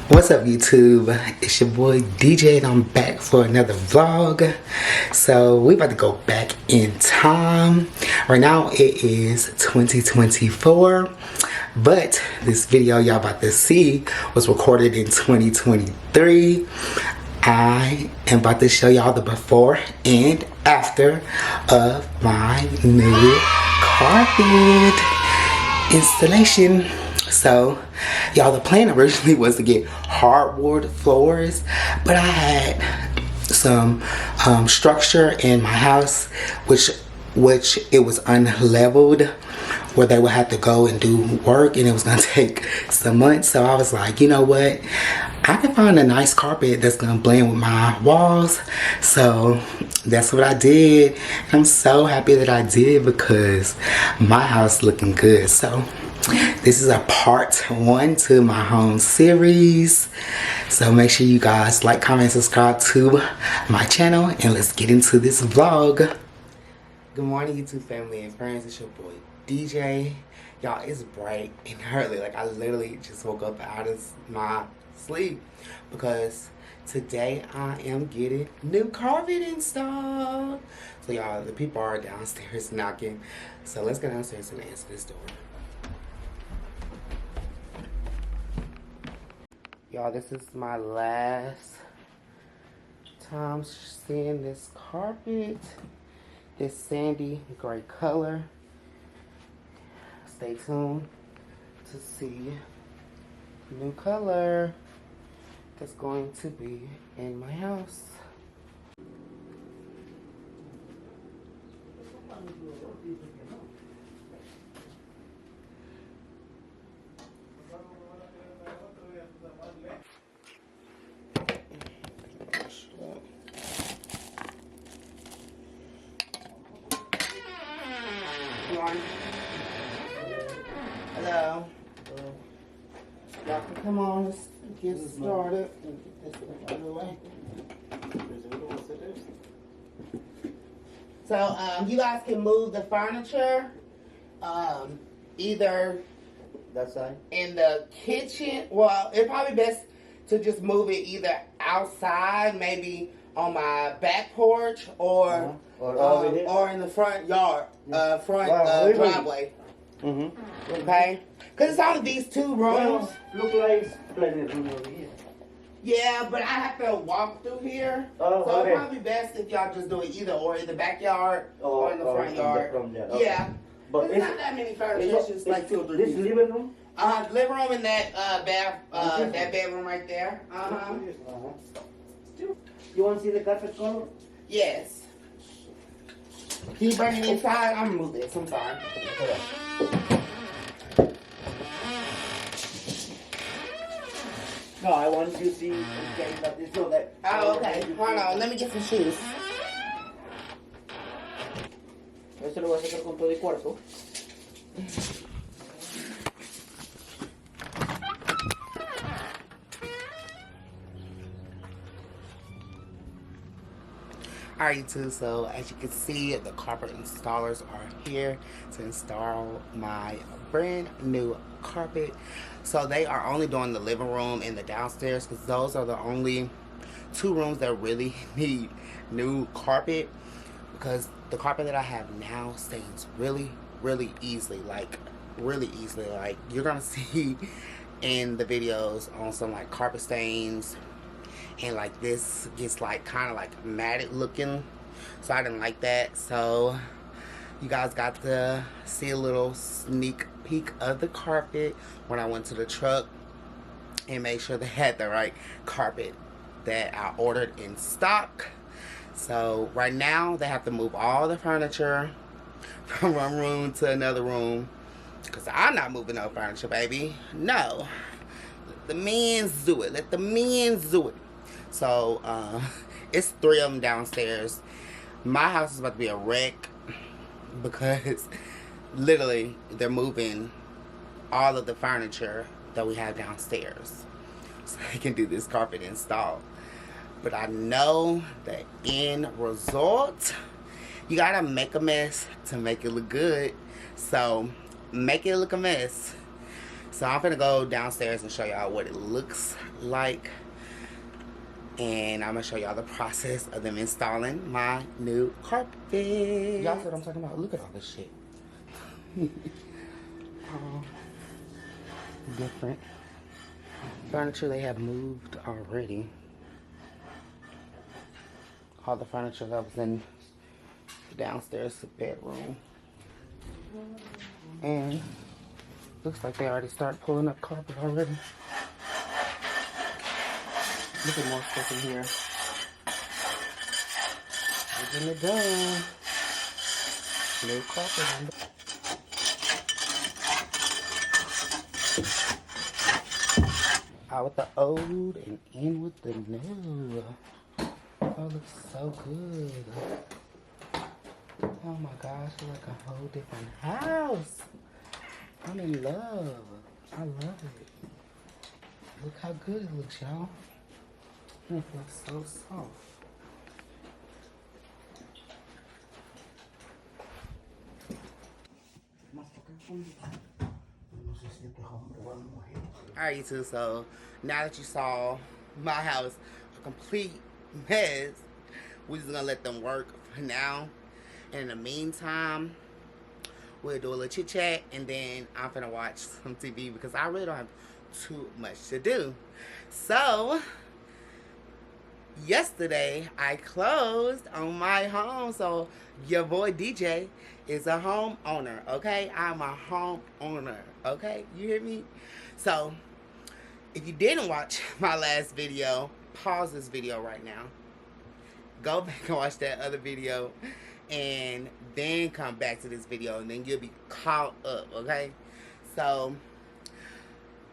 What's up, YouTube? It's your boy DJ and I'm back for another vlog. So we about to go back in time. Right now it is 2024, but this video y'all about to see was recorded in 2023. I am about to show y'all the before and after of my new carpet installation. So y'all, the plan originally was to get hardwood floors, but I had some structure in my house which it was unleveled, where they would have to go and do work, and it was gonna take some months. So I was like, you know what, I can find a nice carpet that's gonna blend with my walls. So that's what I did, and I'm so happy that I did because my house looking good. So this is a part 1 to my home series. So make sure you guys like, comment, subscribe to my channel, and let's get into this vlog. Good morning, YouTube family and friends. It's your boy DJ. Y'all, it's bright and early. Like, I literally just woke up out of my sleep because today I am getting new carpet installed. So y'all, the people are downstairs knocking. So let's go downstairs and answer this door. Y'all, this is my last time seeing this carpet. This sandy gray color. Stay tuned to see new color that's going to be in my house. Hello. Y'all can come on, let's get started. Get this out of the way. So, you guys can move the furniture, either that side in the kitchen. Well, it'd probably best to just move it either outside, maybe on my back porch, or in the front yard, driveway. Okay, because it's only these 2 rooms. Well, look like it's plenty of room over here. Yeah, but I have to walk through here. Oh, so okay. it'd probably be best if y'all just do it either or in the backyard or in the front yard. From there. Okay. Yeah, But it's not that many furniture. It's just like 2 or 3 This pieces. living room? Living room and that that bedroom right there. You want to see the carpet color? Yes. Can you bring it inside? I'm gonna move this. I'm sorry. No, I want you to see this so that. Oh, okay. Hold on. Let me get some shoes. Eso lo voy a sacar con todo y cuarto. Alright, YouTube, so as you can see, the carpet installers are here to install my brand new carpet. So they are only doing the living room and the downstairs because those are the only 2 rooms that really need new carpet, because the carpet that I have now stains really easily, like really easily. Like, you're gonna see in the videos on some like carpet stains, and like this gets like kind of like matted looking, so I didn't like that. So you guys got to see a little sneak peek of the carpet when I went to the truck and made sure they had the right carpet that I ordered in stock. So right now they have to move all the furniture from one room to another room, because I'm not moving no furniture, baby. No, let the men's do it. Let the men's do it. So It's 3 of them downstairs. My house is about to be a wreck because literally they're moving all of the furniture that we have downstairs so they can do this carpet install. But I know the end result, you gotta make a mess to make it look good. So make it look a mess. So I'm gonna go downstairs and show y'all what it looks like, and I'm gonna show y'all the process of them installing my new carpet. Y'all see what I'm talking about? Look at all this shit. Different furniture they have moved already. All the furniture that was in the downstairs bedroom. And looks like they already started pulling up carpet already. Look at more stuff in here. We're getting it done. New carpet. Out with the old and in with the new. Oh, it looks so good. Oh my gosh, it's like a whole different house. I'm in love. I love it. Look how good it looks, y'all. It looks so soft. Alright, YouTube, so now that you saw my house a complete mess, we're just gonna let them work for now. And in the meantime, we'll do a little chit chat, and then I'm gonna watch some TV because I really don't have too much to do. So yesterday I closed on my home, so your boy DJ is a homeowner, okay? I'm a homeowner, okay? You hear me? So if you didn't watch my last video, pause this video right now, go back and watch that other video, and then come back to this video, and then you'll be caught up, okay? So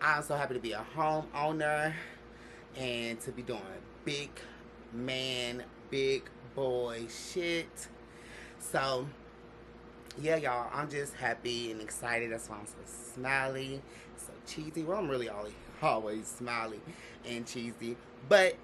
I'm so happy to be a homeowner and to be doing big man, big boy shit. So yeah, y'all, I'm just happy and excited. That's why I'm so smiley, so cheesy. Well, I'm really always smiley and cheesy, but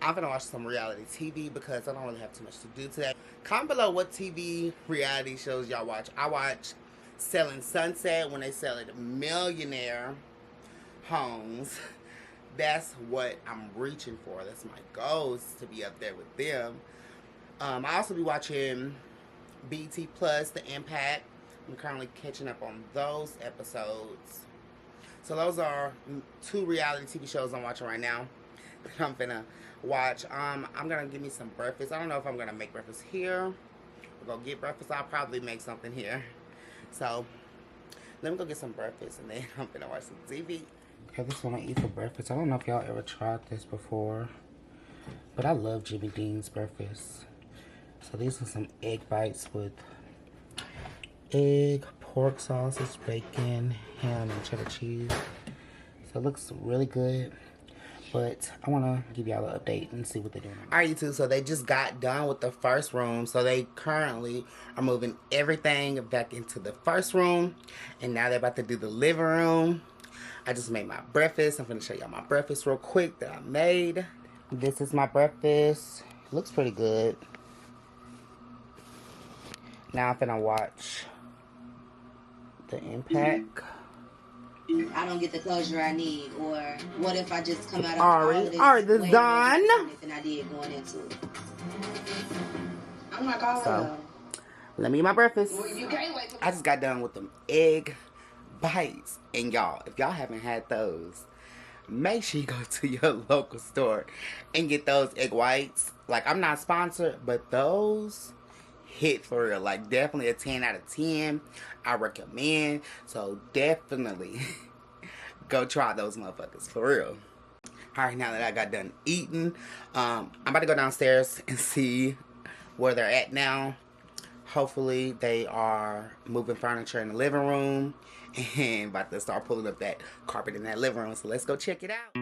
I'm gonna watch some reality TV because I don't really have too much to do today. Comment below what TV reality shows y'all watch. I watch Selling Sunset when they sell it millionaire homes. That's what I'm reaching for. That's my goal, is to be up there with them. I also be watching BT Plus, The Impact. I'm currently catching up on those episodes. So those are 2 reality TV shows I'm watching right now that I'm finna watch. I'm gonna give me some breakfast. I don't know if I'm gonna make breakfast here or go get breakfast. I'll probably make something here. So let me go get some breakfast, and then I'm gonna watch some TV. Okay, this is what I eat for breakfast. I don't know if y'all ever tried this before, but I love Jimmy Dean's breakfast. So these are some egg bites with egg, pork sausage, bacon, ham, and cheddar cheese. So it looks really good. But I want to give y'all an update and see what they're doing. Alright, YouTube, so they just got done with the first room. So they currently are moving everything back into the first room. And now they're about to do the living room. I just made my breakfast. I'm going to show y'all my breakfast real quick that I made. This is my breakfast. It looks pretty good. Now I'm going to watch The Impact. I don't get the closure I need, or what if I just come out of Ari, all of this this way done. more than I did going into it. I'm like, So, let me eat my breakfast. I just got done with them egg bites. And y'all, if y'all haven't had those, make sure you go to your local store and get those egg whites. Like, I'm not sponsored, but those hit for real. Like, definitely a 10 out of 10. I recommend. So definitely go try those motherfuckers for real. Alright, now that I got done eating, I'm about to go downstairs and see where they're at now. Hopefully they are moving furniture in the living room and about to start pulling up that carpet in that living room. So let's go check it out.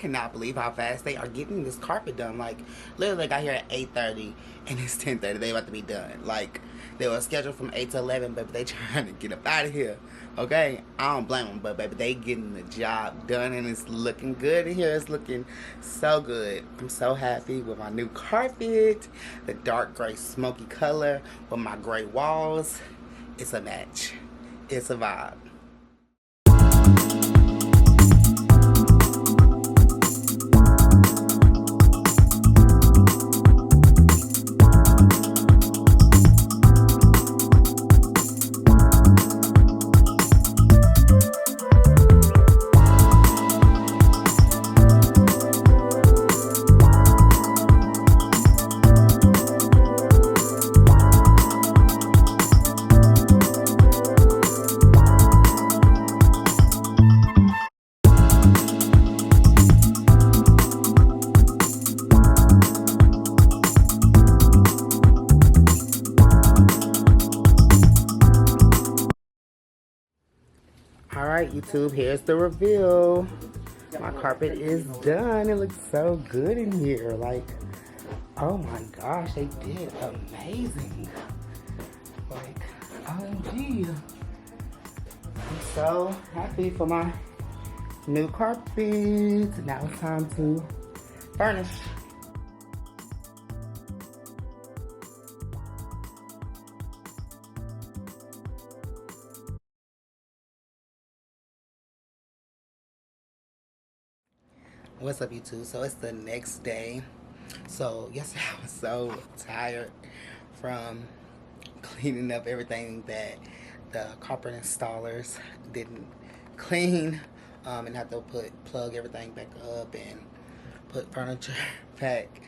cannot believe how fast they are getting this carpet done. Like, literally, I got here at 8:30 and it's 10:30. They about to be done. Like, they were scheduled from 8 to 11, but they trying to get up out of here. Okay, I don't blame them, but baby, they getting the job done, and it's looking good in here. It's looking so good. I'm so happy with my new carpet, the dark gray smoky color with my gray walls. It's a match. It's a vibe. Alright, YouTube, here's the reveal. My carpet is done. It looks so good in here. Like, oh my gosh, they did amazing. Like, OMG. I'm so happy for my new carpet. Now it's time to furnish. What's up, YouTube? So it's the next day. So yesterday I was so tired from cleaning up everything that the carpet installers didn't clean, and have to plug everything back up and put furniture back.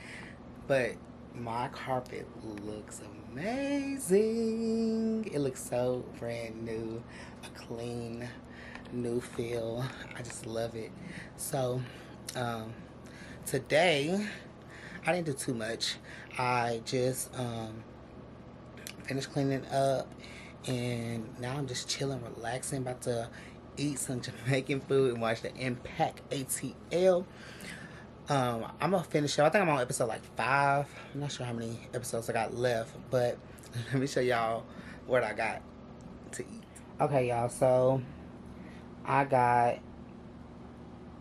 But my carpet looks amazing. It looks so brand new, a clean new feel. I just love it. So today I didn't do too much. I just finished cleaning up, and now I'm just chilling, relaxing, about to eat some Jamaican food and watch the Impact ATL. I'm gonna finish it. I think I'm on episode like 5. I'm not sure how many episodes I got left, but let me show y'all what I got to eat. Okay, y'all, so I got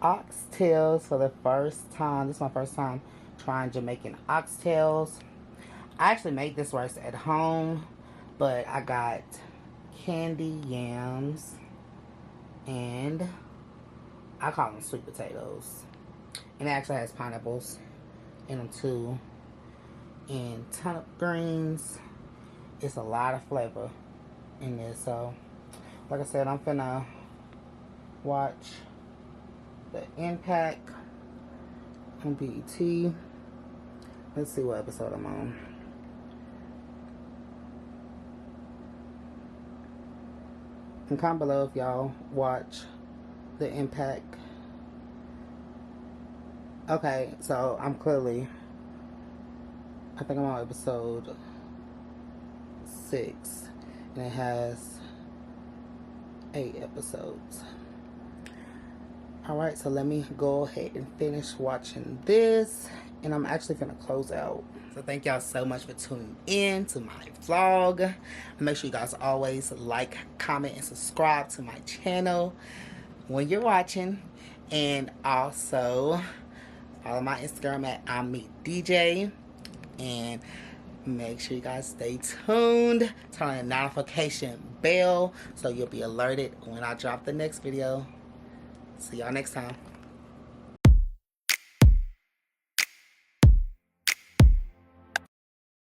oxtails for the first time. This is my first time trying Jamaican oxtails. I actually made this rice at home, but I got candy yams, and I call them sweet potatoes. And it actually has pineapples in them too, and turnip greens. It's a lot of flavor in this. So, like I said, I'm finna watch the Impact on BET. Let's see what episode I'm on. And comment below if y'all watch the Impact. Okay, so I'm clearly, I think I'm on episode 6, and it has 8 episodes. Alright, so let me go ahead and finish watching this, and I'm actually gonna close out. So thank y'all so much for tuning in to my vlog. Make sure you guys always like, comment, and subscribe to my channel when you're watching. And also follow my Instagram at I'mMeDJ. And make sure you guys stay tuned. Turn on the notification bell so you'll be alerted when I drop the next video. See y'all next time.